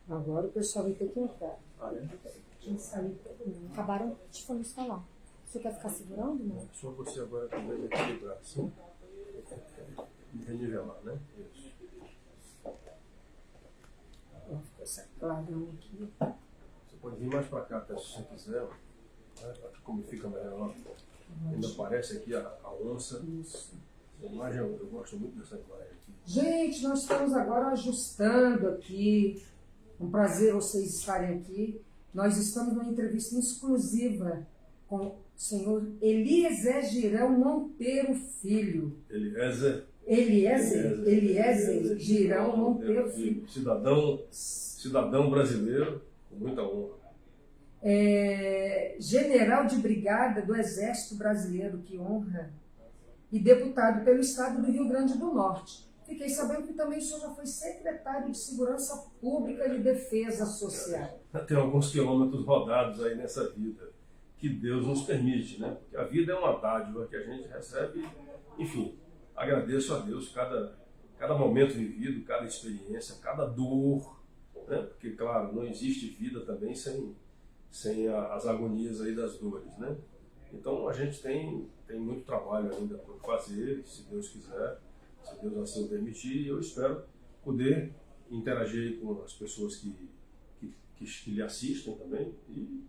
Agora o pessoal vai ter que entrar. Ah, é? Quem sair todo mundo. Acabaram de falar. Você quer ficar segurando, não? Só você agora também vai equilibrar assim. E renivelar, né? Isso. Vou ficar essa clarão aqui. Você pode vir mais para cá, até, se você quiser. Né? Como fica melhor. Ainda aparece aqui a onça. Isso. Essa imagem, eu gosto muito dessa imagem aqui. Gente, nós estamos agora ajustando aqui. Um prazer vocês estarem aqui. Nós estamos numa entrevista exclusiva com o senhor Eliezer Girão Monteiro Filho. Eliezer Girão Monteiro Filho. Cidadão brasileiro, com muita honra. General de Brigada do Exército Brasileiro, que honra. E deputado pelo estado do Rio Grande do Norte. Fiquei sabendo que também o senhor já foi secretário de Segurança Pública e Defesa Social. Tem alguns quilômetros rodados aí nessa vida, que Deus nos permite, né? Porque a vida é uma dádiva que a gente recebe. Enfim, agradeço a Deus cada momento vivido, cada experiência, cada dor, né? Porque, claro, não existe vida também sem as agonias aí das dores, né? Então a gente tem muito trabalho ainda por fazer, se Deus quiser, se Deus assim o permitir, e eu espero poder interagir com as pessoas que lhe assistem também e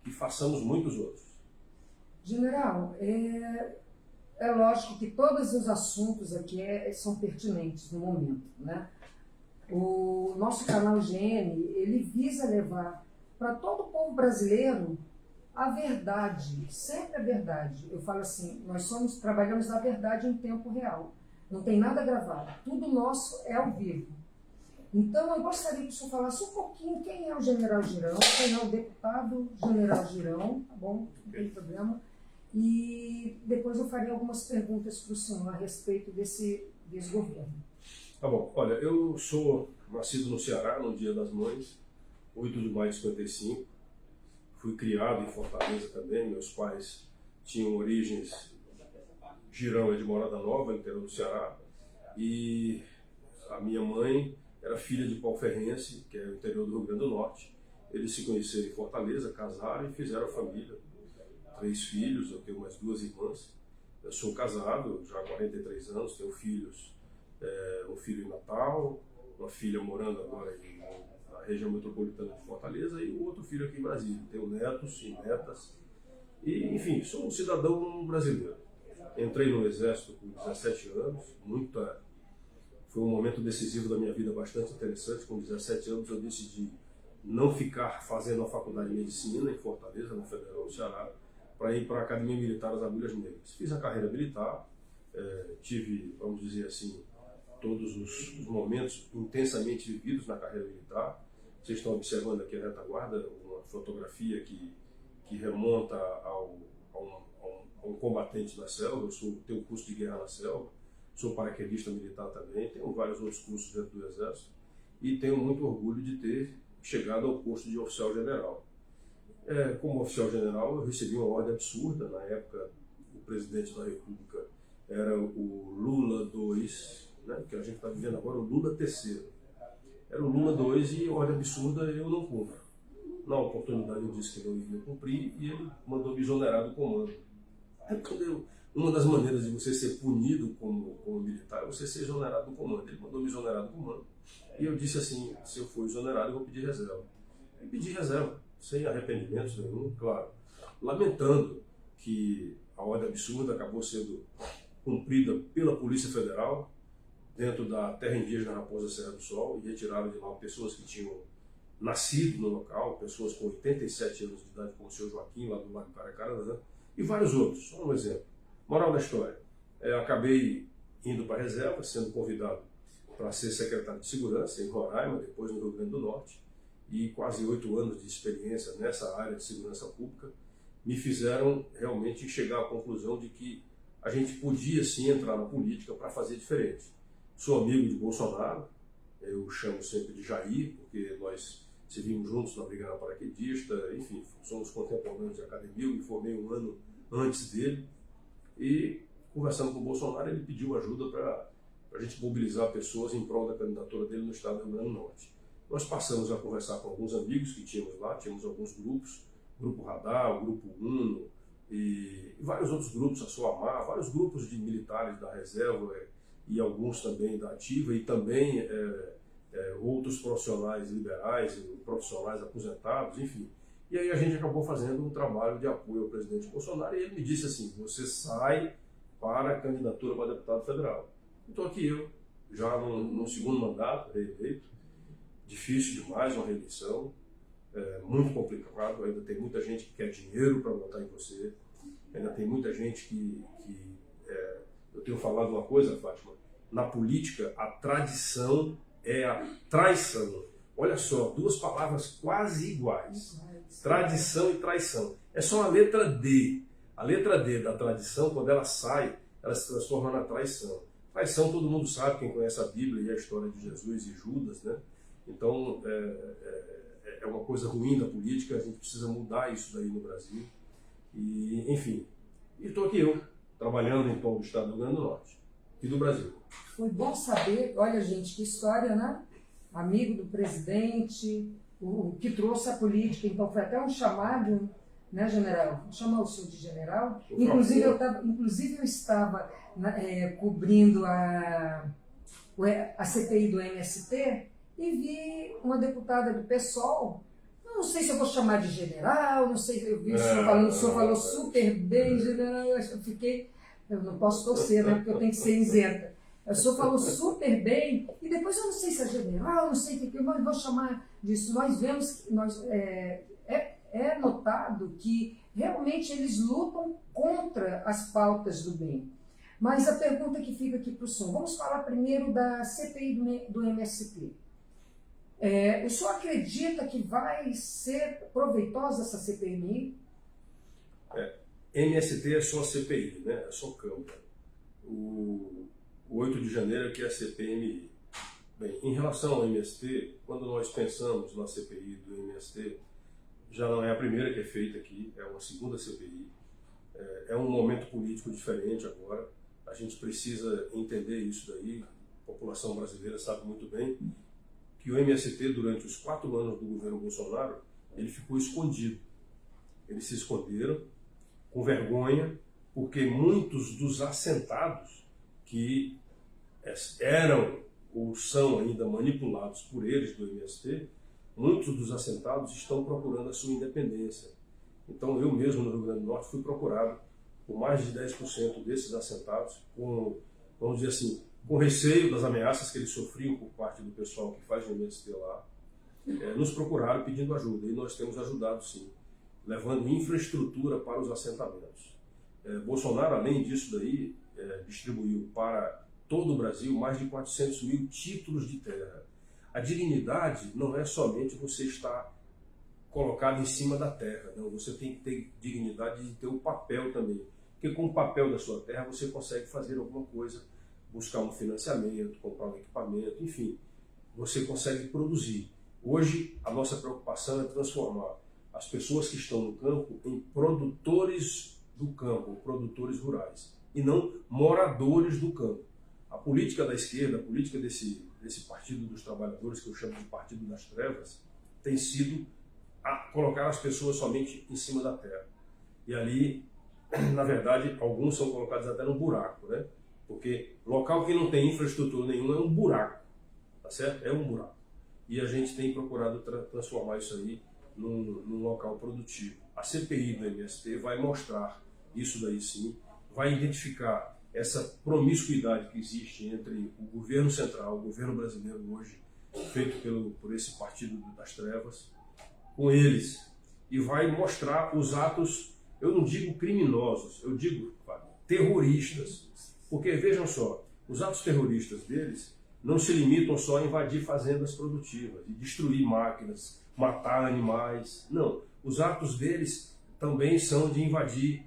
que façamos muitos outros. General, é lógico que todos os assuntos aqui são pertinentes no momento, né? O nosso canal GN, ele visa levar para todo o povo brasileiro a verdade, sempre a verdade. Eu falo assim, nós trabalhamos a verdade em tempo real. Não tem nada gravado, tudo nosso é ao vivo. Então eu gostaria que o senhor falasse um pouquinho quem é o General Girão, quem é o deputado General Girão, tá bom? Não tem problema. E depois eu farei algumas perguntas para o senhor a respeito desse desgoverno. Tá bom, olha, eu sou nascido no Ceará, no Dia das Mães, 8 de maio de 55. Fui criado em Fortaleza também, meus pais tinham origens. Girão é de Morada Nova, interior do Ceará, e a minha mãe era filha de pau-ferrense, que é o interior do Rio Grande do Norte. Eles se conheceram em Fortaleza, casaram e fizeram a família. 3 filhos, eu tenho mais 2 irmãs. Eu sou casado, já há 43 anos, tenho filhos, um filho em Natal, uma filha morando agora na região metropolitana de Fortaleza e o outro filho aqui em Brasília. Tenho netos e netas. E, enfim, sou um cidadão brasileiro. Entrei no Exército com 17 anos, foi um momento decisivo da minha vida bastante interessante. Com 17 anos eu decidi não ficar fazendo a faculdade de medicina em Fortaleza, na Federal do Ceará, para ir para a Academia Militar das Agulhas Negras. Fiz a carreira militar, tive, vamos dizer assim, todos os momentos intensamente vividos na carreira militar. Vocês estão observando aqui a retaguarda, uma fotografia que remonta a um combatente da selva. Eu tenho um curso de guerra na selva, sou paraquedista militar também, tenho vários outros cursos dentro do Exército e tenho muito orgulho de ter chegado ao posto de oficial-general. Como oficial-general eu recebi uma ordem absurda. Na época o presidente da República era o Lula II, né, que a gente está vivendo agora, o Lula III. Era o Lula II e ordem absurda eu não cumpro. Na oportunidade eu disse que não iria cumprir e ele mandou me exonerar do comando. Uma das maneiras de você ser punido como militar é você ser exonerado do comando. Ele mandou me exonerar do comando. E eu disse assim, se eu for exonerado eu vou pedir reserva. E pedi reserva, sem arrependimentos nenhum, claro. Lamentando que a ordem absurda acabou sendo cumprida pela Polícia Federal, dentro da terra indígena Raposa Serra do Sol, e retiraram de lá pessoas que tinham nascido no local, pessoas com 87 anos de idade, como o senhor Joaquim, lá do Lago Caracarã, e vários outros. Só um exemplo. Moral da história. Acabei indo para a reserva, sendo convidado para ser secretário de Segurança em Roraima, depois no Rio Grande do Norte, e quase 8 anos de experiência nessa área de segurança pública me fizeram realmente chegar à conclusão de que a gente podia sim entrar na política para fazer diferente. Sou amigo de Bolsonaro, eu chamo sempre de Jair, porque nós servimos juntos na Brigada Paraquedista, enfim, somos contemporâneos de academia, eu me formei um ano antes dele, e conversando com o Bolsonaro, ele pediu ajuda para a gente mobilizar pessoas em prol da candidatura dele no estado do Rio Grande do Norte. nós passamos a conversar com alguns amigos que tínhamos lá, tínhamos alguns grupos, Grupo Radar, o Grupo Uno, e vários outros grupos, a Soamar, vários grupos de militares da reserva e alguns também da ativa, e também outros profissionais liberais, profissionais aposentados, enfim. E aí a gente acabou fazendo um trabalho de apoio ao presidente Bolsonaro, e ele me disse assim: você sai para a candidatura para deputado federal. Então aqui eu, já no segundo mandato, reeleito, difícil demais uma reeleição, muito complicado, ainda tem muita gente que quer dinheiro para votar em você, ainda tem muita gente que eu tenho falado uma coisa, Fátima, na política a tradição é a traição. Olha só, duas palavras quase iguais, tradição e traição. É só a letra D. A letra D da tradição, quando ela sai, ela se transforma na traição. Traição, todo mundo sabe, quem conhece a Bíblia e a história de Jesus e Judas, né? Então, é uma coisa ruim da política, a gente precisa mudar isso daí no Brasil. E, enfim, estou aqui eu, trabalhando em prol do Estado do Rio Grande do Norte e do Brasil. Foi bom saber, olha gente, que história, né? Amigo do presidente, o que trouxe a política, então foi até um chamado, né, general? Vou chamar o senhor de general. Inclusive eu estava cobrindo a CPI do MST e vi uma deputada do PSOL, não sei se eu vou chamar de general, não sei, eu vi o senhor falando, o senhor falou super bem, general, eu não posso torcer, né, porque eu tenho que ser isenta. O senhor falou super bem, e depois eu não sei se é general, não sei o que, mas vou chamar disso. Nós vemos, é notado que realmente eles lutam contra as pautas do bem. Mas a pergunta que fica aqui para o senhor, vamos falar primeiro da CPI do MST. O senhor acredita que vai ser proveitosa essa CPI? MST é só CPI, né? É só Câmara. O 8 de janeiro é que é a CPMI. Bem, em relação ao MST, quando nós pensamos na CPI do MST, já não é a primeira que é feita aqui, é uma segunda CPI. É um momento político diferente agora. A gente precisa entender isso daí. A população brasileira sabe muito bem que o MST, durante os 4 anos do governo Bolsonaro, ele ficou escondido. Eles se esconderam com vergonha, porque muitos dos assentados que eram ou são ainda manipulados por eles do MST, muitos dos assentados estão procurando a sua independência. Então eu mesmo no Rio Grande do Norte fui procurado por mais de 10% desses assentados, com, vamos dizer assim, com receio das ameaças que eles sofriam por parte do pessoal que faz o MST lá, nos procuraram pedindo ajuda, e nós temos ajudado sim, levando infraestrutura para os assentamentos. Bolsonaro, além disso daí, distribuiu para todo o Brasil mais de 400 mil títulos de terra. A dignidade não é somente você estar colocado em cima da terra, não. Você tem que ter dignidade de ter o papel também, porque com o papel da sua terra você consegue fazer alguma coisa, buscar um financiamento, comprar um equipamento, enfim, você consegue produzir. Hoje a nossa preocupação é transformar as pessoas que estão no campo em produtores do campo, produtores rurais, e não moradores do campo. A política da esquerda, a política desse Partido dos Trabalhadores, que eu chamo de Partido das Trevas, tem sido colocar as pessoas somente em cima da terra. E ali, na verdade, alguns são colocados até no buraco, né? Porque local que não tem infraestrutura nenhuma é um buraco, tá certo? É um buraco. E a gente tem procurado transformar isso aí num local produtivo. A CPI do MST vai mostrar isso daí sim, vai identificar essa promiscuidade que existe entre o governo central, o governo brasileiro hoje, feito por esse Partido das Trevas, com eles, e vai mostrar os atos, eu não digo criminosos, eu digo terroristas, porque vejam só, os atos terroristas deles não se limitam só a invadir fazendas produtivas, e destruir máquinas, matar animais, não, os atos deles também são de invadir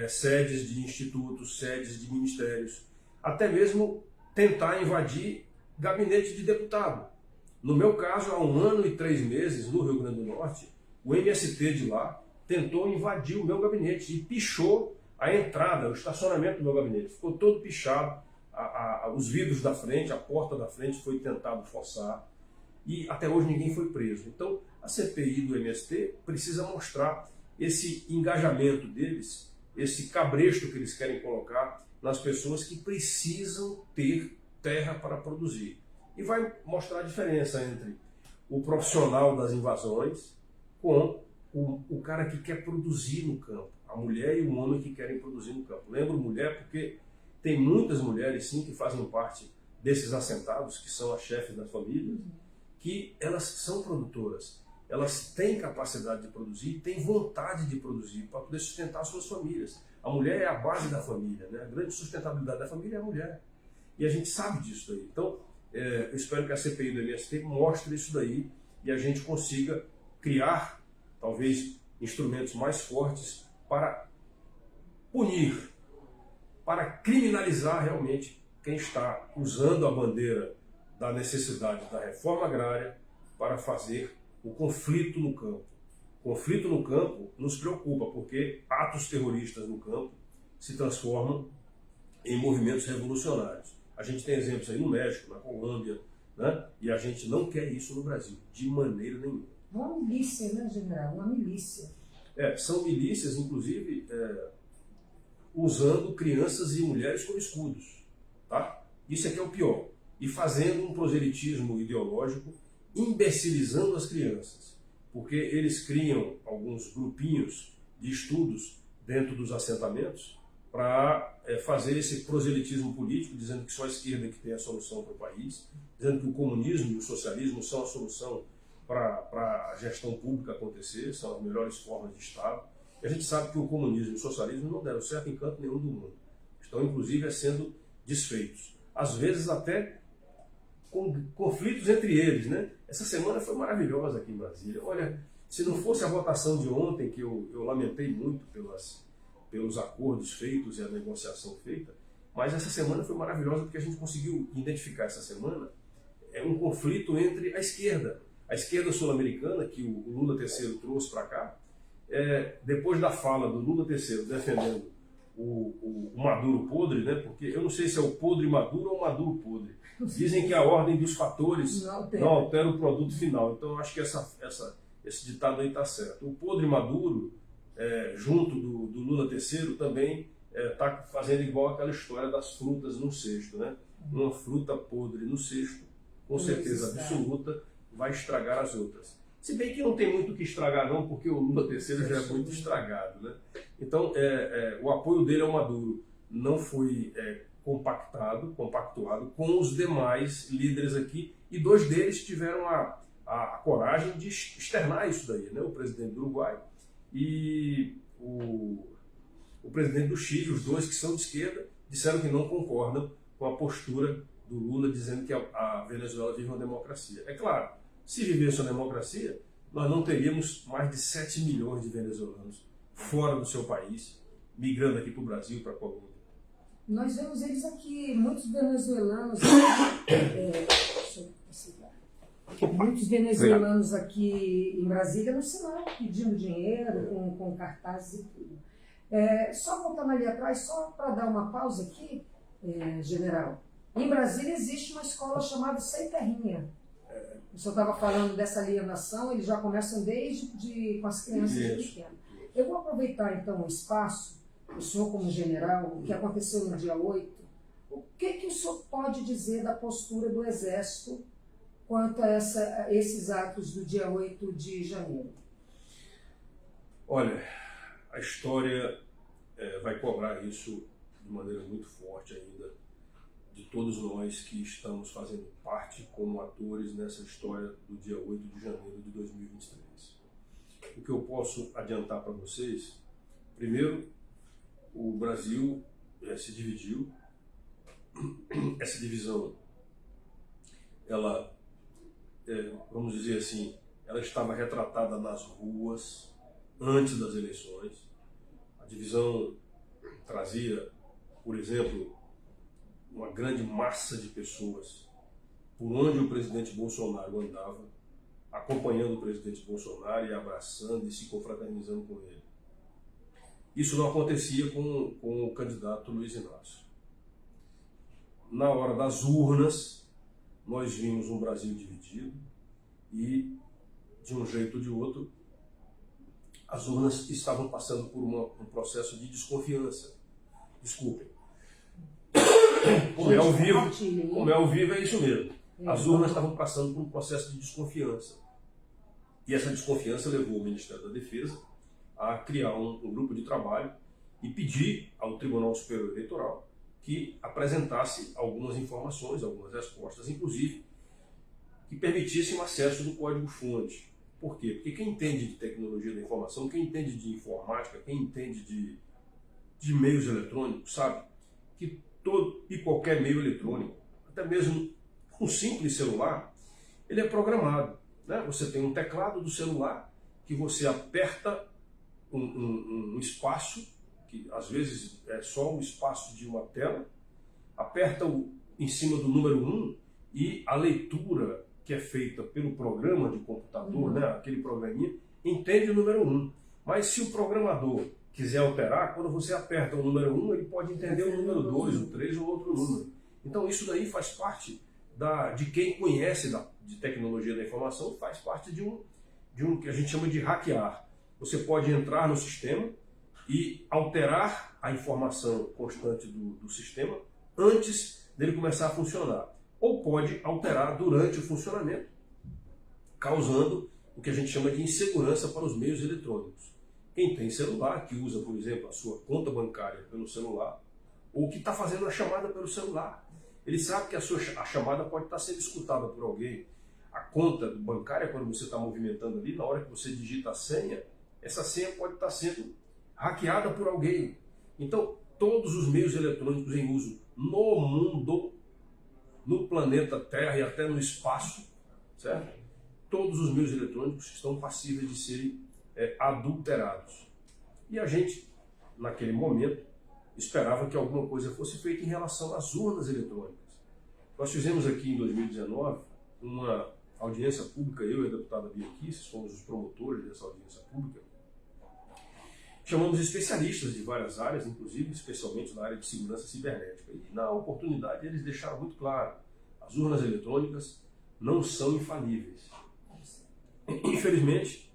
sedes de institutos, sedes de ministérios, até mesmo tentar invadir gabinete de deputado. No meu caso, há 1 ano e 3 meses, no Rio Grande do Norte, o MST de lá tentou invadir o meu gabinete e pichou a entrada, o estacionamento do meu gabinete. Ficou todo pichado, os vidros da frente, a porta da frente foi tentado forçar. e até hoje ninguém foi preso. Então, a CPI do MST precisa mostrar esse engajamento deles, esse cabresto que eles querem colocar nas pessoas que precisam ter terra para produzir. E vai mostrar a diferença entre o profissional das invasões com o cara que quer produzir no campo, a mulher e o homem que querem produzir no campo. Lembro mulher porque tem muitas mulheres, sim, que fazem parte desses assentados, que são as chefes das famílias, que elas são produtoras. Elas têm capacidade de produzir, têm vontade de produzir para poder sustentar as suas famílias. A mulher é a base da família, né? A grande sustentabilidade da família é a mulher. E a gente sabe disso daí. Então, eu espero que a CPI do MST mostre isso daí e a gente consiga criar, talvez, instrumentos mais fortes para punir, para criminalizar realmente quem está usando a bandeira da necessidade da reforma agrária para fazer o conflito no campo. O conflito no campo nos preocupa, porque atos terroristas no campo se transformam em movimentos revolucionários. A gente tem exemplos aí no México, na Colômbia, né? E a gente não quer isso no Brasil, de maneira nenhuma. Uma milícia, né, general? Uma milícia. São milícias, inclusive, usando crianças e mulheres como escudos. Tá? Isso é que é o pior. E fazendo um proselitismo ideológico, imbecilizando as crianças. Porque eles criam alguns grupinhos de estudos dentro dos assentamentos para fazer esse proselitismo político, dizendo que só a esquerda que tem a solução para o país, dizendo que o comunismo e o socialismo são a solução para a gestão pública acontecer, são as melhores formas de Estado. E a gente sabe que o comunismo e o socialismo não deram certo em canto nenhum do mundo. Estão, inclusive, sendo desfeitos. Às vezes até com conflitos entre eles, né? Essa semana foi maravilhosa aqui em Brasília. Olha, se não fosse a votação de ontem, que eu lamentei muito pelos acordos feitos e a negociação feita, mas essa semana foi maravilhosa porque a gente conseguiu identificar essa semana um conflito entre a esquerda sul-americana, que o Lula III trouxe para cá, depois da fala do Lula III defendendo o Maduro podre, né? Porque eu não sei se é o podre Maduro ou o Maduro podre. Dizem que a ordem dos fatores não altera o produto final. Então eu acho que esse ditado aí está certo. O podre Maduro, junto do Lula III, também está fazendo igual aquela história das frutas no cesto, né? Uma fruta podre no cesto, com certeza absoluta, vai estragar as outras. Se bem que não tem muito o que estragar não, porque o Lula III já é muito estragado, né? Então, o apoio dele ao Maduro não foi compactuado com os demais líderes aqui, e dois deles tiveram a coragem de externar isso daí, né? O presidente do Uruguai e o presidente do Chile, os dois que são de esquerda, disseram que não concordam com a postura do Lula, dizendo que a Venezuela vive uma democracia. É claro, se vivesse uma democracia, nós não teríamos mais de 7 milhões de venezuelanos fora do seu país, migrando aqui para o Brasil, para a Colômbia. Nós vemos eles aqui, muitos venezuelanos, muitos venezuelanos aqui em Brasília no sinal, pedindo dinheiro, com cartazes e tudo. Só voltando ali atrás, só para dar uma pausa aqui, general. Em Brasília existe uma escola chamada Sem Terrinha. O senhor estava falando dessa alienação, eles já começam desde com as crianças pequenas. Eu vou aproveitar então o espaço, o senhor como general, o que aconteceu no dia 8, o que o senhor pode dizer da postura do Exército quanto a esses atos do dia 8 de janeiro? Olha, a história vai cobrar isso de maneira muito forte ainda, de todos nós que estamos fazendo parte como atores nessa história do dia 8 de janeiro de 2023. O que eu posso adiantar para vocês, primeiro, o Brasil se dividiu. Essa divisão, ela, vamos dizer assim, ela estava retratada nas ruas antes das eleições. A divisão trazia, por exemplo, uma grande massa de pessoas por onde o presidente Bolsonaro andava, acompanhando o presidente Bolsonaro e abraçando e se confraternizando com ele. Isso não acontecia com o candidato Luiz Inácio. Na hora das urnas, nós vimos um Brasil dividido, e, de um jeito ou de outro, as urnas estavam passando por um processo de desconfiança. Desculpem. Como é ao vivo é isso mesmo. As urnas estavam passando por um processo de desconfiança. E essa desconfiança levou o Ministério da Defesa a criar um grupo de trabalho e pedir ao Tribunal Superior Eleitoral que apresentasse algumas informações, algumas respostas, inclusive que permitissem o acesso do código-fonte. Por quê? Porque quem entende de tecnologia da informação, quem entende de informática, quem entende de meios eletrônicos, sabe que todo e qualquer meio eletrônico, até mesmo um simples celular, ele é programado. Né? Você tem um teclado do celular que você aperta um espaço, que às vezes é só um espaço de uma tela, aperta em cima do número 1 e a leitura que é feita pelo programa de computador, né, aquele programinha, entende o número 1. Mas se o programador quiser alterar, quando você aperta o número 1, ele pode entender o número 2, o 3 ou outro número. Então isso daí faz parte de quem conhece de tecnologia da informação, faz parte de um que a gente chama de hackear. Você pode entrar no sistema e alterar a informação constante do sistema antes dele começar a funcionar. Ou pode alterar durante o funcionamento, causando o que a gente chama de insegurança para os meios eletrônicos. Quem tem celular, que usa, por exemplo, a sua conta bancária pelo celular, ou que está fazendo a chamada pelo celular, ele sabe que a chamada pode estar sendo escutada por alguém. A conta bancária, quando você está movimentando ali, na hora que você digita a senha, essa senha pode estar sendo hackeada por alguém. Então, todos os meios eletrônicos em uso no mundo, no planeta Terra e até no espaço, certo? Todos os meios eletrônicos estão passíveis de serem adulterados. E a gente, naquele momento, esperava que alguma coisa fosse feita em relação às urnas eletrônicas. Nós fizemos aqui em 2019 uma audiência pública, eu e a deputada Bia Kicis, fomos os promotores dessa audiência pública. Chamamos especialistas de várias áreas, inclusive especialmente na área de segurança cibernética. E na oportunidade eles deixaram muito claro, as urnas eletrônicas não são infalíveis. Infelizmente,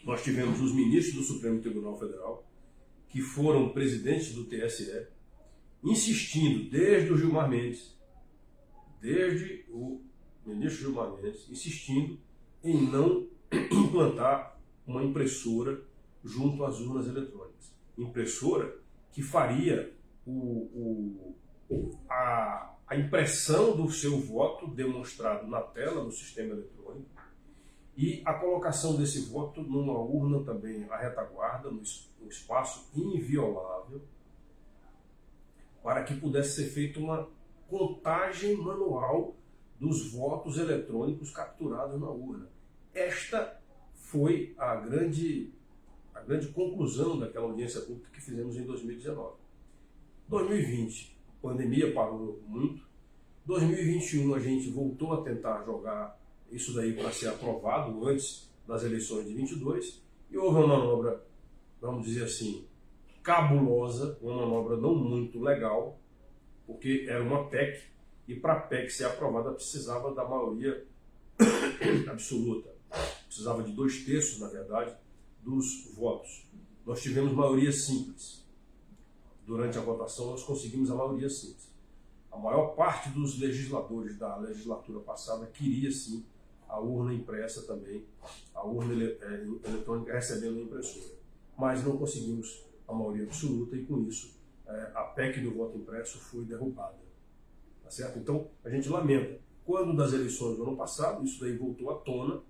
nós tivemos os ministros do Supremo Tribunal Federal, que foram presidentes do TSE, insistindo desde o Gilmar Mendes, desde o ministro Gilmar Mendes, insistindo em não implantar uma impressora junto às urnas eletrônicas. Impressora que faria a impressão do seu voto demonstrado na tela do sistema eletrônico e a colocação desse voto numa urna também à retaguarda, no espaço inviolável, para que pudesse ser feita uma contagem manual dos votos eletrônicos capturados na urna. Esta foi a grande conclusão daquela audiência pública que fizemos em 2019. 2020, a pandemia parou muito. 2021 a gente voltou a tentar jogar isso daí para ser aprovado antes das eleições de 22 e houve uma manobra, vamos dizer assim, cabulosa, uma manobra não muito legal, porque era uma PEC e para a PEC ser aprovada precisava da maioria absoluta. Precisava de 2/3, na verdade, dos votos. Nós tivemos maioria simples. Durante a votação nós conseguimos a maioria simples. A maior parte dos legisladores da legislatura passada queria sim a urna impressa também, a urna eletrônica recebendo a impressora. Mas não conseguimos a maioria absoluta e com isso a PEC do voto impresso foi derrubada. Tá certo? Então a gente lamenta. Quando das eleições do ano passado, isso daí voltou à tona,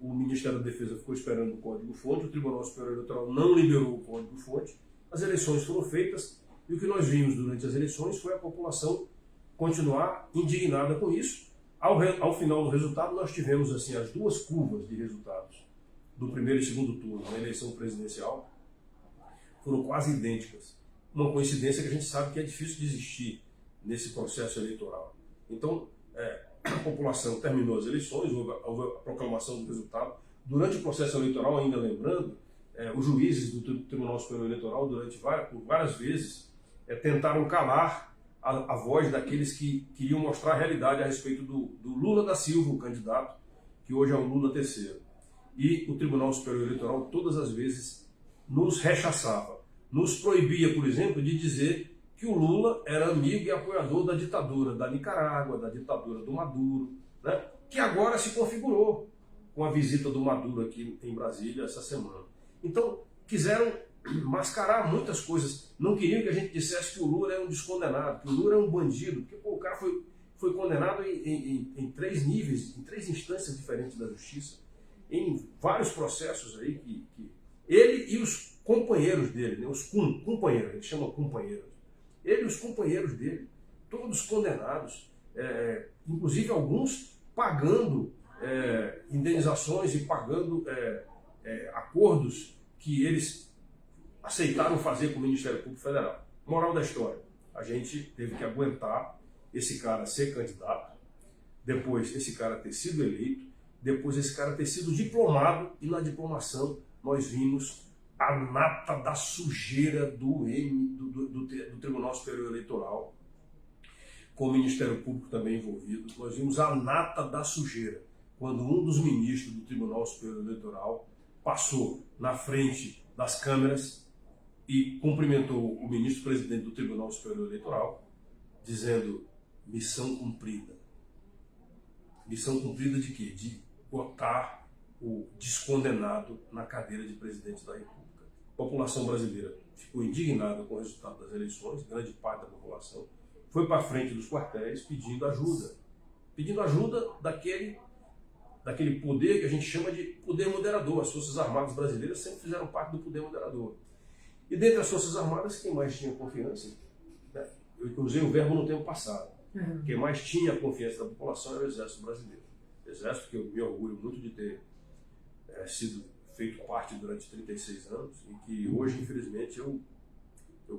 o Ministério da Defesa ficou esperando o código-fonte, o Tribunal Superior Eleitoral não liberou o código-fonte, as eleições foram feitas e o que nós vimos durante as eleições foi a população continuar indignada com isso. Ao final do resultado, nós tivemos assim as duas curvas de resultados do primeiro e segundo turno na eleição presidencial foram quase idênticas. Uma coincidência que a gente sabe que é difícil de existir nesse processo eleitoral. Então, a população terminou as eleições, houve a proclamação do resultado. Durante o processo eleitoral, ainda lembrando, os juízes do Tribunal Superior Eleitoral, por várias vezes, tentaram calar a voz daqueles que queriam mostrar a realidade a respeito do Lula da Silva, o candidato, que hoje é o Lula terceiro. E o Tribunal Superior Eleitoral todas as vezes nos rechaçava, nos proibia, por exemplo, de dizer que o Lula era amigo e apoiador da ditadura da Nicarágua, da ditadura do Maduro, né? Que agora se configurou com a visita do Maduro aqui em Brasília essa semana. Então, quiseram mascarar muitas coisas. Não queriam que a gente dissesse que o Lula é um descondenado, que o Lula é um bandido, porque o cara foi condenado em 3 níveis, em 3 instâncias diferentes da justiça, em vários processos aí que ele e os companheiros dele, né, os companheiros, ele chama companheiros, ele e os companheiros dele, todos condenados, inclusive alguns pagando indenizações e pagando acordos que eles aceitaram fazer com o Ministério Público Federal. Moral da história, a gente teve que aguentar esse cara ser candidato, depois esse cara ter sido eleito, depois esse cara ter sido diplomado, e na diplomação nós vimos a nata da sujeira do Tribunal Superior Eleitoral, com o Ministério Público também envolvido. Nós vimos a nata da sujeira, quando um dos ministros do Tribunal Superior Eleitoral passou na frente das câmeras e cumprimentou o ministro-presidente do Tribunal Superior Eleitoral, dizendo: missão cumprida. Missão cumprida de quê? De botar o descondenado na cadeira de presidente da República. A população brasileira ficou indignada com o resultado das eleições, grande parte da população foi para frente dos quartéis pedindo ajuda daquele poder que a gente chama de poder moderador. As Forças Armadas brasileiras sempre fizeram parte do poder moderador. E dentre as Forças Armadas, quem mais tinha confiança, né? Eu usei o verbo no tempo passado, quem mais tinha a confiança da população era o Exército Brasileiro. Exército que eu me orgulho muito de ter sido feito parte durante 36 anos e que hoje, infelizmente, eu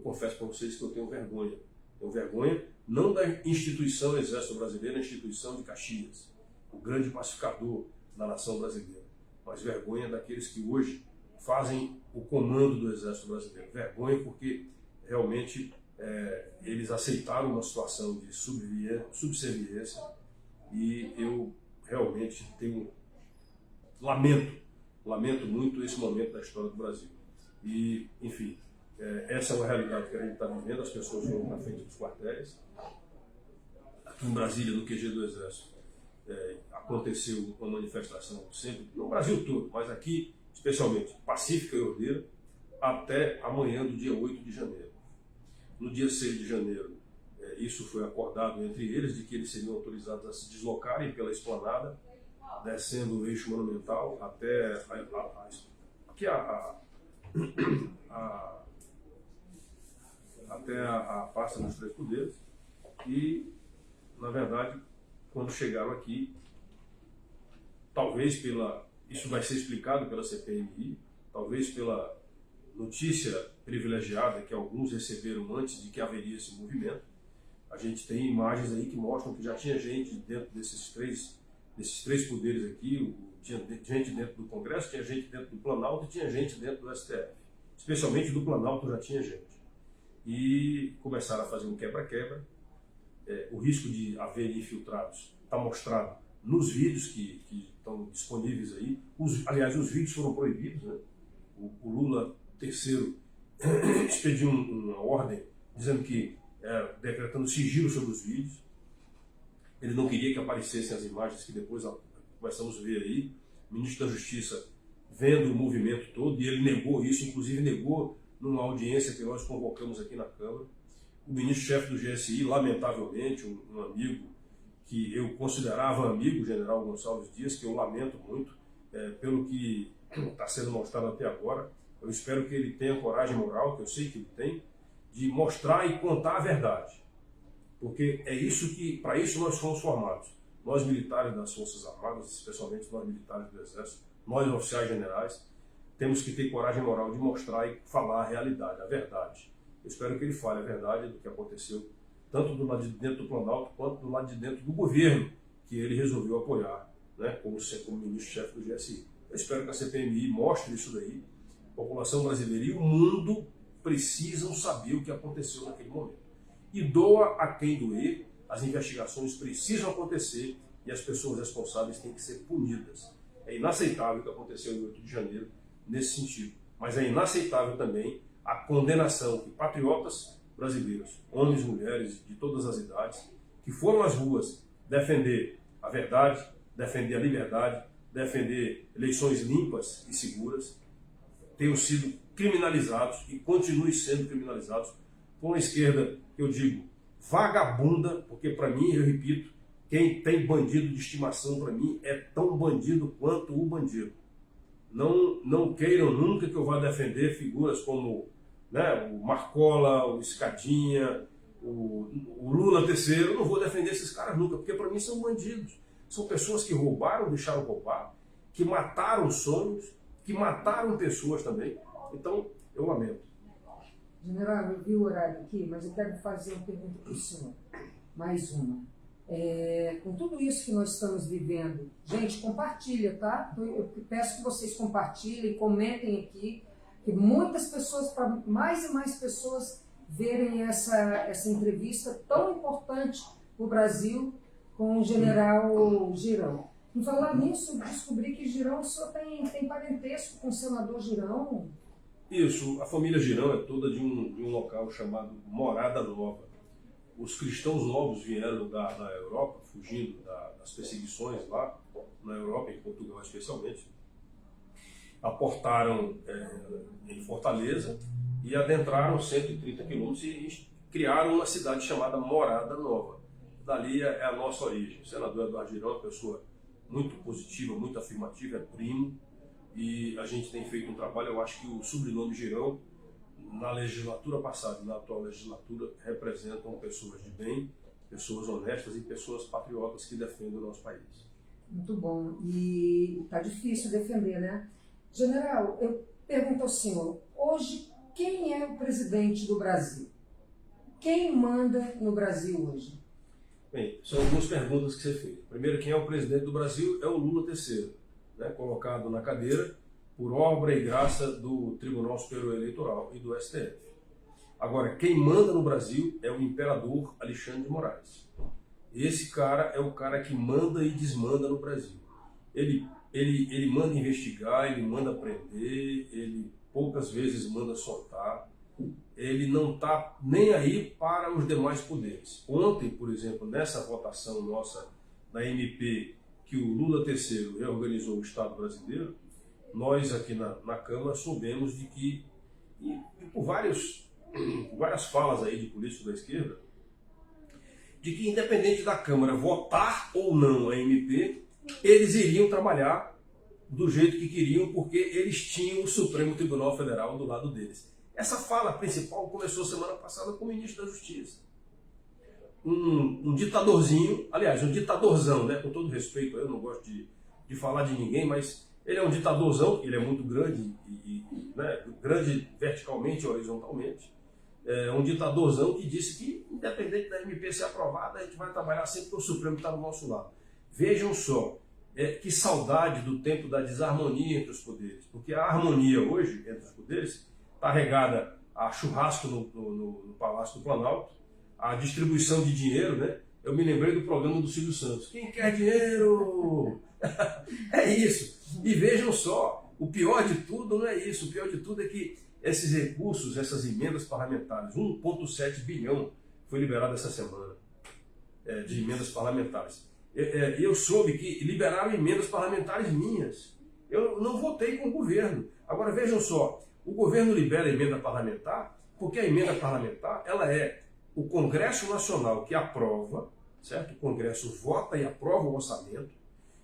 confesso para vocês que eu tenho vergonha. Tenho vergonha não da instituição Exército Brasileiro, a instituição de Caxias, o grande pacificador da nação brasileira, mas vergonha daqueles que hoje fazem o comando do Exército Brasileiro. Vergonha porque realmente eles aceitaram uma situação de subserviência e eu realmente lamento muito esse momento da história do Brasil. E, enfim, essa é uma realidade que a gente está vivendo, as pessoas vão na frente dos quartéis. Aqui em Brasília, no QG do Exército, aconteceu uma manifestação sempre, no Brasil todo, mas aqui especialmente pacífica e ordeira, até amanhã do dia 8 de janeiro. No dia 6 de janeiro, isso foi acordado entre eles, de que eles seriam autorizados a se deslocarem pela esplanada, descendo o eixo monumental até até a Praça dos Três Poderes. E, na verdade, quando chegaram aqui, talvez isso vai ser explicado pela CPMI, talvez pela notícia privilegiada que alguns receberam antes de que haveria esse movimento. A gente tem imagens aí que mostram que já tinha gente dentro desses três poderes aqui, tinha gente dentro do Congresso, tinha gente dentro do Planalto e tinha gente dentro do STF. Especialmente do Planalto já tinha gente. E começaram a fazer um quebra-quebra. O risco de haver infiltrados está mostrado nos vídeos que estão disponíveis aí. Aliás, os vídeos foram proibidos, né? O Lula terceiro expediu uma ordem dizendo que decretando sigilo sobre os vídeos. Ele não queria que aparecessem as imagens que depois começamos a ver aí. O ministro da Justiça vendo o movimento todo, e ele negou isso, inclusive negou numa audiência que nós convocamos aqui na Câmara. O ministro-chefe do GSI, lamentavelmente, um amigo que eu considerava amigo, o general Gonçalves Dias, que eu lamento muito pelo que está sendo mostrado até agora. Eu espero que ele tenha coragem moral, que eu sei que ele tem, de mostrar e contar a verdade. Porque para isso nós fomos formados. Nós militares das Forças Armadas, especialmente nós militares do Exército, nós oficiais generais, temos que ter coragem moral de mostrar e falar a realidade, a verdade. Eu espero que ele fale a verdade do que aconteceu, tanto do lado de dentro do Planalto, quanto do lado de dentro do governo, que ele resolveu apoiar, né, como ministro-chefe do GSI. Eu espero que a CPMI mostre isso daí. A população brasileira e o mundo precisam saber o que aconteceu naquele momento. E doa a quem doer, as investigações precisam acontecer e as pessoas responsáveis têm que ser punidas. É inaceitável o que aconteceu em 8 de janeiro nesse sentido, mas é inaceitável também a condenação que patriotas brasileiros, homens e mulheres de todas as idades, que foram às ruas defender a verdade, defender a liberdade, defender eleições limpas e seguras, tenham sido criminalizados e continuem sendo criminalizados por uma esquerda, que eu digo, vagabunda, porque para mim, eu repito, quem tem bandido de estimação para mim é tão bandido quanto o bandido. Não queiram nunca que eu vá defender figuras como, né, o Marcola, o Escadinha, o Lula terceiro. Eu não vou defender esses caras nunca, porque para mim são bandidos. São pessoas que roubaram, deixaram roubar, que mataram sonhos, que mataram pessoas também. Então, eu lamento. General, eu vi o horário aqui, mas eu quero fazer uma pergunta para o senhor. Mais uma. Com tudo isso que nós estamos vivendo, gente, compartilha, tá? Eu peço que vocês compartilhem, comentem aqui, que muitas pessoas, para mais e mais pessoas verem essa entrevista tão importante para o Brasil com o general Girão. Em falar nisso, eu descobri que Girão só tem parentesco com o senador Girão. Isso, a família Girão é toda de um local chamado Morada Nova. Os cristãos novos vieram da Europa, fugindo das perseguições lá na Europa, em Portugal especialmente. Aportaram em Fortaleza e adentraram 130 quilômetros e criaram uma cidade chamada Morada Nova. Dali é a nossa origem. O senador Eduardo Girão é uma pessoa muito positiva, muito afirmativa, é primo, e a gente tem feito um trabalho. Eu acho que o sobrenome Girão, na legislatura passada e na atual legislatura, representam pessoas de bem, pessoas honestas e pessoas patriotas que defendem o nosso país. Muito bom. E está difícil defender, né? General, eu pergunto ao senhor, hoje, quem é o presidente do Brasil? Quem manda no Brasil hoje? Bem, são duas perguntas que você fez. Primeiro, quem é o presidente do Brasil é o Lula III, né, colocado na cadeira por obra e graça do Tribunal Superior Eleitoral e do STF. Agora, quem manda no Brasil é o imperador Alexandre de Moraes. Esse cara é o cara que manda e desmanda no Brasil. Ele manda investigar, ele manda prender, ele poucas vezes manda soltar. Ele não está nem aí para os demais poderes. Ontem, por exemplo, nessa votação nossa da MP, que o Lula III reorganizou o Estado brasileiro, nós aqui na Câmara soubemos de que, e por várias falas aí de políticos da esquerda, de que independente da Câmara votar ou não a MP, eles iriam trabalhar do jeito que queriam, porque eles tinham o Supremo Tribunal Federal do lado deles. Essa fala principal começou semana passada com o ministro da Justiça. Um ditadorzinho, aliás, um ditadorzão, né? Com todo respeito, eu não gosto de falar de ninguém, mas ele é um ditadorzão, ele é muito grande, né? Grande verticalmente e horizontalmente. É um ditadorzão que disse que, independente da MP ser aprovada, a gente vai trabalhar sempre porque o Supremo está do nosso lado. Vejam só, que saudade do tempo da desarmonia entre os poderes, porque a harmonia hoje entre os poderes está regada a churrasco no Palácio do Planalto, a distribuição de dinheiro, né? Eu me lembrei do programa do Silvio Santos. Quem quer dinheiro? É isso. E vejam só, o pior de tudo não é isso. O pior de tudo é que esses recursos, essas emendas parlamentares, 1,7 bilhão foi liberado essa semana de emendas parlamentares. Eu soube que liberaram emendas parlamentares minhas. Eu não votei com o governo. Agora vejam só, o governo libera a emenda parlamentar porque a emenda parlamentar ela é o Congresso Nacional que aprova, certo? O Congresso vota e aprova o orçamento,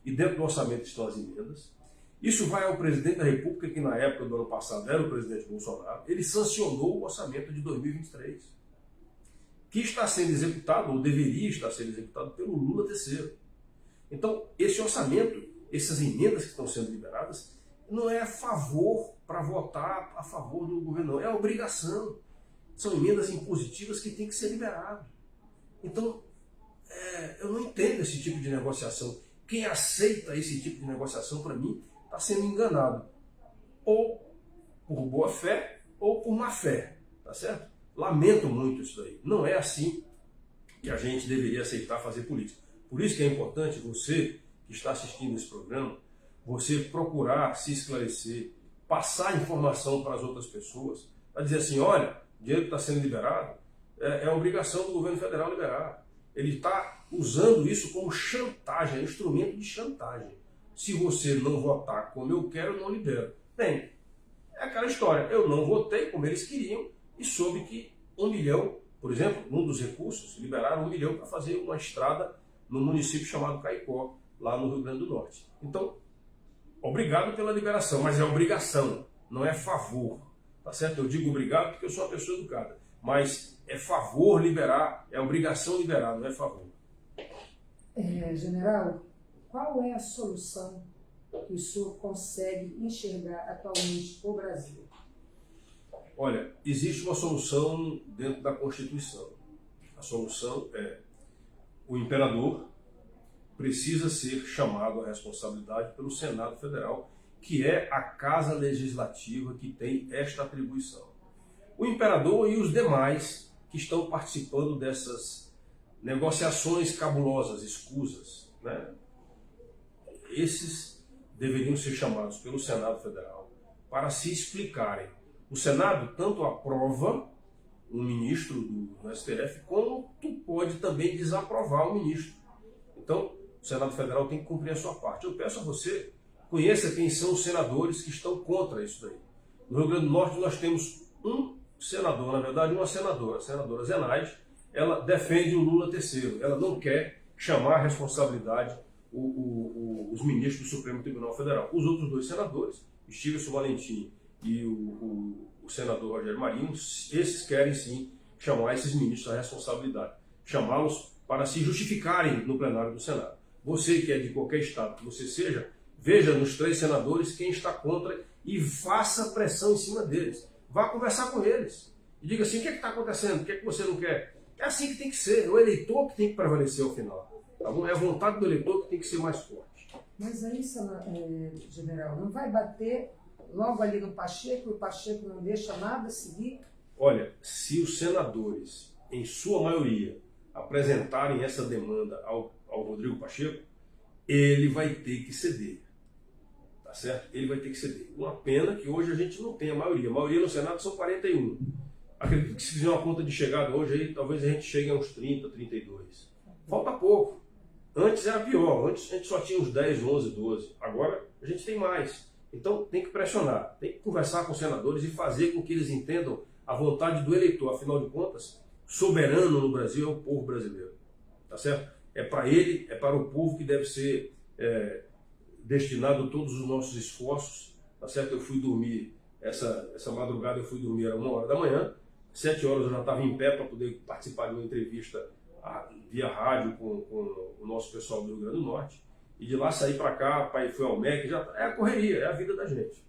e dentro do orçamento estão as emendas. Isso vai ao presidente da República, que na época do ano passado era o presidente Bolsonaro. Ele sancionou o orçamento de 2023, que está sendo executado, ou deveria estar sendo executado, pelo Lula III. Então, esse orçamento, essas emendas que estão sendo liberadas, não é a favor para votar a favor do governo, não. É a obrigação. São emendas impositivas que têm que ser liberadas. Então, eu não entendo esse tipo de negociação. Quem aceita esse tipo de negociação, para mim, está sendo enganado. Ou por boa fé, ou por má fé. Tá certo? Lamento muito isso daí. Não é assim que a gente deveria aceitar fazer política. Por isso que é importante você que está assistindo esse programa, você procurar se esclarecer, passar informação para as outras pessoas, para dizer assim, olha, o dinheiro que está sendo liberado é obrigação do governo federal liberar. Ele está usando isso como chantagem, é instrumento de chantagem. Se você não votar como eu quero, eu não libero. Bem, é aquela história, eu não votei como eles queriam e soube que 1 milhão, por exemplo, num dos recursos, liberaram 1 milhão para fazer uma estrada no município chamado Caicó, lá no Rio Grande do Norte. Então, obrigado pela liberação, mas é obrigação, não é favor. Tá certo? Eu digo obrigado porque eu sou uma pessoa educada, mas é favor liberar, é obrigação liberar, não é favor. General, qual é a solução que o senhor consegue enxergar atualmente para o Brasil? Olha, existe uma solução dentro da Constituição. A solução é o imperador precisa ser chamado à responsabilidade pelo Senado Federal, que é a casa legislativa que tem esta atribuição. O imperador e os demais que estão participando dessas negociações cabulosas, escusas, né? Esses deveriam ser chamados pelo Senado Federal para se explicarem. O Senado tanto aprova um ministro do STF, como tu pode também desaprovar o ministro. Então, o Senado Federal tem que cumprir a sua parte. Eu peço a você, conheça quem são os senadores que estão contra isso daí. No Rio Grande do Norte nós temos um senador, na verdade uma senadora, a senadora Zenaide, ela defende o Lula terceiro, ela não quer chamar a responsabilidade os ministros do Supremo Tribunal Federal. Os outros 2 senadores, Stiglitz Valentim e o senador Rogério Marinho, esses querem sim chamar esses ministros à responsabilidade, chamá-los para se justificarem no plenário do Senado. Você que é de qualquer estado que você seja, veja nos 3 senadores quem está contra e faça pressão em cima deles. Vá conversar com eles e diga assim, o que está acontecendo, o que é que você não quer? É assim que tem que ser, é o eleitor que tem que prevalecer ao final. Tá bom? É a vontade do eleitor que tem que ser mais forte. Mas aí, general, não vai bater logo ali no Pacheco, e o Pacheco não deixa nada seguir? Olha, se os senadores, em sua maioria, apresentarem essa demanda ao Rodrigo Pacheco, ele vai ter que ceder. Tá certo? Ele vai ter que ceder. Uma pena que hoje a gente não tem a maioria. A maioria no Senado são 41. Acredito que se fizer uma conta de chegada hoje, aí, talvez a gente chegue a uns 30, 32. Falta pouco. Antes era pior. Antes a gente só tinha uns 10, 11, 12. Agora a gente tem mais. Então tem que pressionar, tem que conversar com os senadores e fazer com que eles entendam a vontade do eleitor. Afinal de contas, soberano no Brasil é o povo brasileiro. Tá certo? É para ele, é para o povo que deve ser destinado todos os nossos esforços. Tá certo? Eu fui dormir, essa madrugada eu fui dormir às 1h da manhã, 7 horas eu já estava em pé para poder participar de uma entrevista via rádio com o nosso pessoal do Rio Grande do Norte. E de lá sair para cá, pai foi ao MEC, já é a correria, é a vida da gente.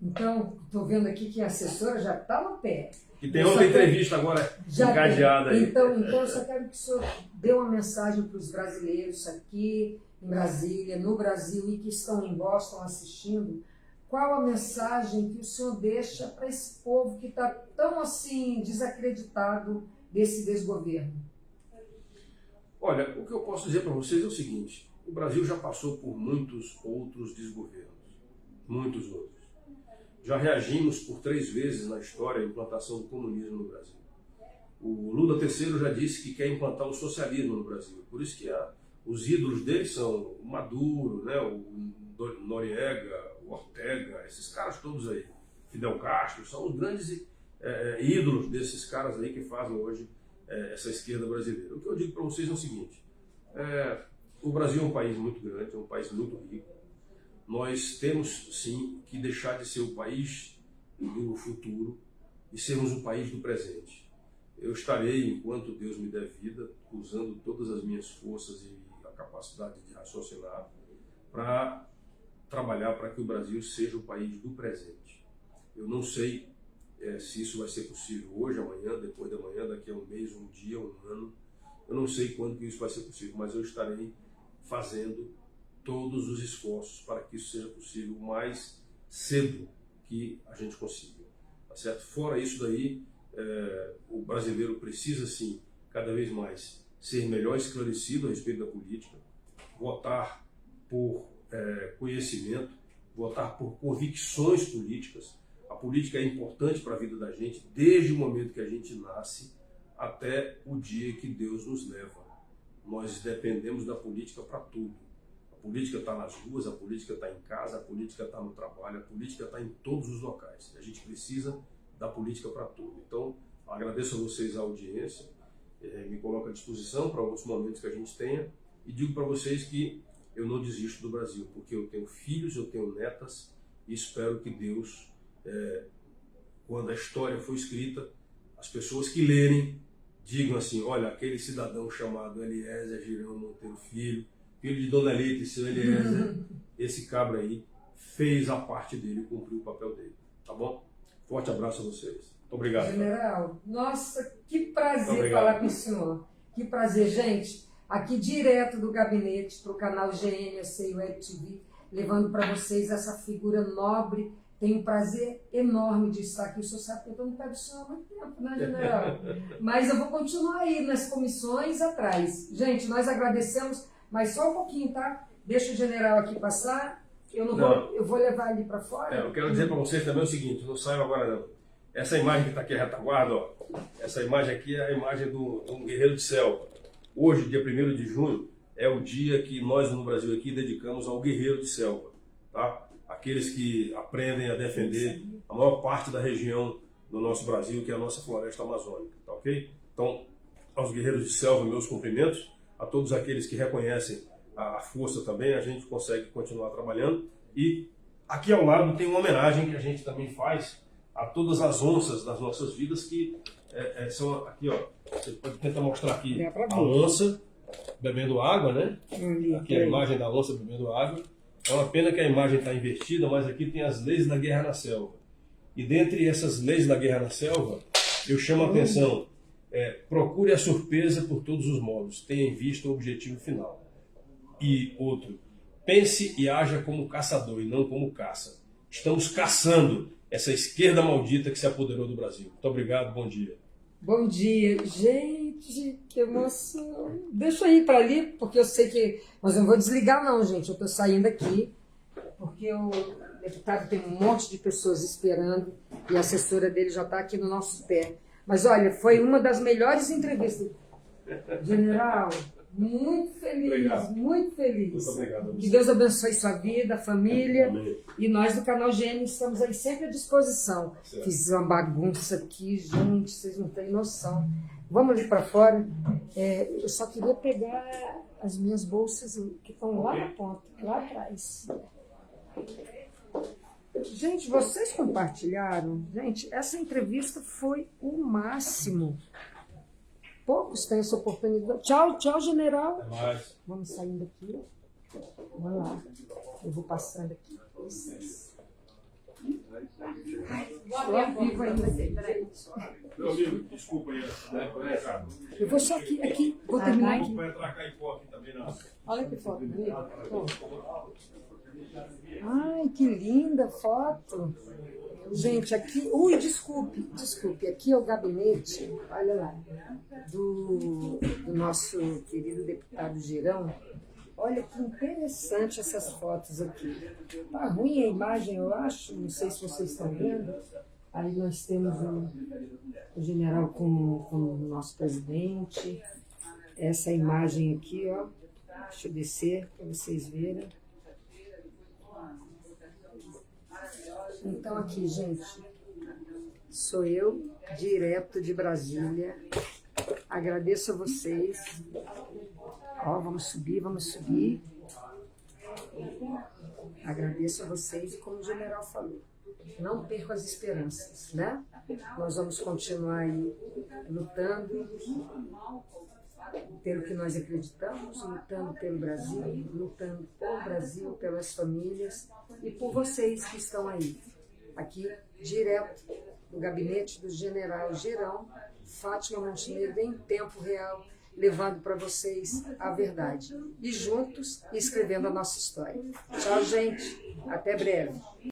Então, estou vendo aqui que a assessora já está no pé. Que tem outra entrevista agora encadeada aí. Então, eu só quero que o senhor dê uma mensagem para os brasileiros aqui em Brasília, no Brasil e que estão em Boston assistindo. Qual a mensagem que o senhor deixa para esse povo que está tão assim desacreditado desse desgoverno? Olha, o que eu posso dizer para vocês é o seguinte: o Brasil já passou por muitos outros desgovernos, muitos outros. Já reagimos por 3 vezes na história à implantação do comunismo no Brasil. O Lula III já disse que quer implantar o socialismo no Brasil. Por isso que os ídolos dele são o Maduro, né, o Noriega, o Ortega, esses caras todos aí, Fidel Castro, são os grandes ídolos desses caras aí que fazem hoje essa esquerda brasileira. O que eu digo para vocês é o seguinte: o Brasil é um país muito grande, é um país muito rico. Nós temos, sim, que deixar de ser o país do futuro e sermos o país do presente. Eu estarei, enquanto Deus me der vida, usando todas as minhas forças e a capacidade de raciocinar para trabalhar para que o Brasil seja o país do presente. Eu não sei se isso vai ser possível hoje, amanhã, depois da manhã, daqui a um mês, um dia, um ano. Eu não sei quando que isso vai ser possível, mas eu estarei fazendo todos os esforços para que isso seja possível o mais cedo que a gente consiga. Tá certo? Fora isso daí, o brasileiro precisa sim, cada vez mais, ser melhor esclarecido a respeito da política, votar por conhecimento, votar por convicções políticas. A política é importante para a vida da gente desde o momento que a gente nasce até o dia que Deus nos leva. Nós dependemos da política para tudo. A política está nas ruas, a política está em casa, a política está no trabalho, a política está em todos os locais. A gente precisa da política para tudo. Então, agradeço a vocês a audiência, me coloco à disposição para outros momentos que a gente tenha e digo para vocês que eu não desisto do Brasil, porque eu tenho filhos, eu tenho netas e espero que Deus, quando a história for escrita, as pessoas que lerem digam assim, olha, aquele cidadão chamado Eliezer Girão Monteiro Filho, filho de Dona Elita e seu Eliezer, esse cabra aí fez a parte dele, cumpriu o papel dele, tá bom? Forte abraço a vocês. Muito obrigado. General, nossa, que prazer falar com o senhor. Que prazer, gente. Aqui direto do gabinete para o canal GNC Web TV, levando para vocês essa figura nobre. Tenho um prazer enorme de estar aqui. O senhor sabe que eu estou no pé do senhor há muito tempo, né, general? Mas eu vou continuar aí nas comissões atrás. Gente, nós agradecemos, mas só um pouquinho, tá? Deixa o general aqui passar. Eu vou levar ele para fora. Eu quero dizer para vocês também o seguinte, não saiam agora não. Essa imagem que está aqui a retaguarda, ó, essa imagem aqui é a imagem do guerreiro de selva. Hoje, dia 1º de junho, é o dia que nós no Brasil aqui dedicamos ao guerreiro de selva, tá? Aqueles que aprendem a defender a maior parte da região do nosso Brasil, que é a nossa floresta amazônica, tá ok? Então, aos guerreiros de selva, meus cumprimentos, a todos aqueles que reconhecem a força também, a gente consegue continuar trabalhando. E aqui ao lado tem uma homenagem que a gente também faz a todas as onças das nossas vidas, que são aqui, ó, você pode tentar mostrar aqui a onça bebendo água, né? Aqui a imagem da onça bebendo água. É uma pena que a imagem está invertida, mas aqui tem as leis da guerra na selva. E dentre essas leis da guerra na selva, eu chamo a atenção, procure a surpresa por todos os modos, tenha em vista o objetivo final. E outro, pense e haja como caçador e não como caça. Estamos caçando essa esquerda maldita que se apoderou do Brasil. Muito obrigado, bom dia. Bom dia. Gente, que emoção. Deixa eu ir para ali, porque eu sei que... Mas eu não vou desligar não, gente. Eu estou saindo aqui, porque o deputado tem um monte de pessoas esperando e a assessora dele já está aqui no nosso pé. Mas olha, foi uma das melhores entrevistas. General, muito feliz, obrigado. Muito feliz. Muito obrigado. Que Deus abençoe sua vida, família. Amém. E nós do canal GN estamos aí sempre à disposição. Certo. Fiz uma bagunça aqui, gente, vocês não têm noção. Vamos ali para fora. Eu só queria pegar as minhas bolsas que estão lá na ponta, lá atrás. Gente, vocês compartilharam? Gente, essa entrevista foi o máximo. Poucos têm essa oportunidade. Tchau, tchau, general. Até mais. Vamos saindo aqui. Vamos lá. Eu vou passando aqui. Licença. Estou ao vivo ainda, gente. Meu amigo, desculpa aí. Eu vou só aqui. Vou terminar aqui. Vai entrar Caipó aqui também, não. Olha que foto. Ai, que linda foto. Gente, aqui... Ui, desculpe. Aqui é o gabinete, olha lá, do nosso querido deputado Girão. Olha que interessante essas fotos aqui. Tá ruim a imagem, eu acho. Não sei se vocês estão vendo. Aí nós temos o general com o nosso presidente. Essa imagem aqui, ó. Deixa eu descer para vocês verem. Então aqui, gente, sou eu, direto de Brasília. Agradeço a vocês. Ó, vamos subir. Agradeço a vocês e como o general falou, não percam as esperanças, né? Nós vamos continuar aí lutando pelo que nós acreditamos, lutando pelo Brasil, lutando por Brasil, pelas famílias e por vocês que estão aí. Aqui, direto do gabinete do general Girão, Fátima Montenegro, em tempo real, levando para vocês a verdade. E juntos, escrevendo a nossa história. Tchau, gente. Até breve.